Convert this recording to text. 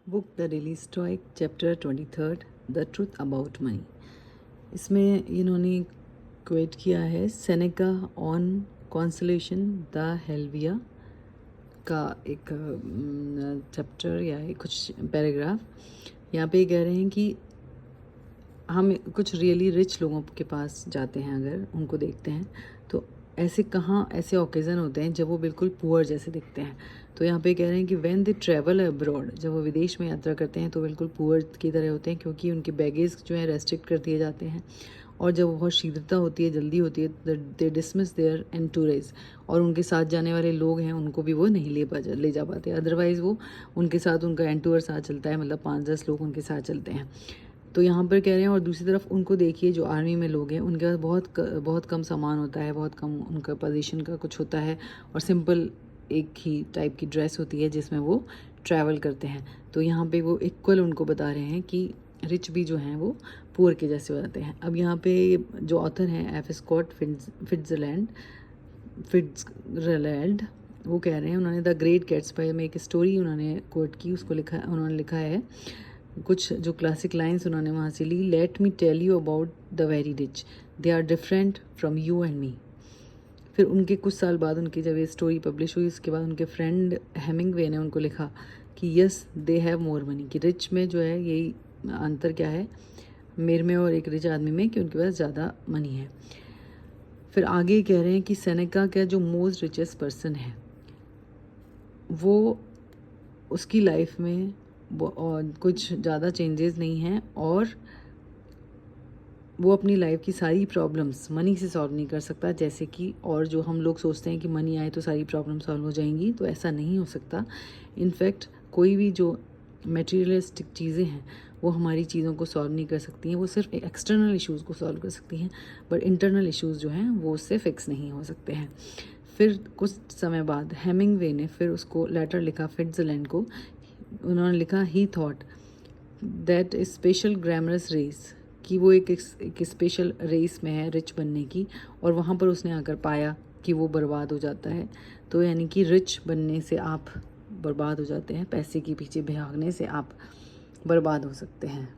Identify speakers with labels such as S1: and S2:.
S1: Book the daily stoic chapter 23 the truth about money. इसमें इन्होंने क्वेट किया है सेनेका ऑन कॉन्सोलेशन द हेल्विया का एक चैप्टर या कुछ पैराग्राफ। यहाँ पे कह रहे हैं कि हम कुछ रियली रिच लोगों के पास जाते हैं, अगर उनको देखते हैं तो ऐसे ओकेज़न होते हैं जब वो बिल्कुल पुअर जैसे दिखते हैं। तो यहाँ पे कह रहे हैं कि व्हेन दे ट्रैवल अब्रॉड, जब वो विदेश में यात्रा करते हैं तो बिल्कुल पुअर की तरह होते हैं, क्योंकि उनके बैगेज जो है रेस्ट्रिक्ट कर दिए जाते हैं। और जब बहुत शीघ्रता होती है, जल्दी होती है, दे डिसमिस देयर एंटूरेज, और उनके साथ जाने वाले लोग हैं उनको भी वो नहीं ले जा पाते। अदरवाइज़ वो उनके साथ उनका एंटूर साथ चलता है, मतलब 5-10 लोग उनके साथ चलते हैं। तो यहाँ पर कह रहे हैं, और दूसरी तरफ उनको देखिए जो आर्मी में लोग हैं, उनके पास बहुत कम सामान होता है, बहुत कम उनका पोजीशन का कुछ होता है, और सिंपल एक ही टाइप की ड्रेस होती है जिसमें वो ट्रैवल करते हैं। तो यहाँ पे वो इक्वल उनको बता रहे हैं कि रिच भी जो हैं वो पुअर के जैसे हो जाते हैं। अब यहाँ पे जो ऑथर हैं एफ स्कॉट फिट्जरलैंड, वो कह रहे हैं, उन्होंने द ग्रेट गैट्सबी में एक स्टोरी उन्होंने कोट की, उसको उन्होंने लिखा है कुछ जो क्लासिक लाइंस उन्होंने वहाँ से ली। Let me tell you about the very rich, they are different from you and me. फिर उनके कुछ साल बाद, उनकी जब ये स्टोरी पब्लिश हुई, उसके बाद उनके फ्रेंड हेमिंगवे ने उनको लिखा कि yes they have more money, कि रिच में जो है यही अंतर क्या है मेरे में और एक रिच आदमी में, कि उनके पास ज़्यादा मनी है। फिर आगे कह रहे हैं कि सेनेका का जो मोस्ट रिचेस्ट पर्सन है, वो उसकी लाइफ में और कुछ ज़्यादा चेंजेस नहीं हैं, और वो अपनी लाइफ की सारी प्रॉब्लम्स मनी से सॉल्व नहीं कर सकता। जैसे कि और जो हम लोग सोचते हैं कि मनी आए तो सारी प्रॉब्लम सॉल्व हो जाएंगी, तो ऐसा नहीं हो सकता। इनफैक्ट कोई भी जो मटेरियलिस्टिक चीज़ें हैं वो हमारी चीज़ों को सॉल्व नहीं कर सकती हैं, वो सिर्फ एक्सटर्नल इश्यूज़ को सॉल्व कर सकती हैं, बट इंटरनल इश्यूज़ जो हैं वो उससे फिक्स नहीं हो सकते हैं। फिर कुछ समय बाद हेमिंगवे ने फिर उसको लेटर लिखा फिट्जरलैंड को। उन्होंने लिखा he thought that special glamorous race, कि वो एक स्पेशल रेस में है रिच बनने की, और वहाँ पर उसने आकर पाया कि वो बर्बाद हो जाता है। तो यानी कि रिच बनने से आप बर्बाद हो जाते हैं, पैसे के पीछे भागने से आप बर्बाद हो सकते हैं।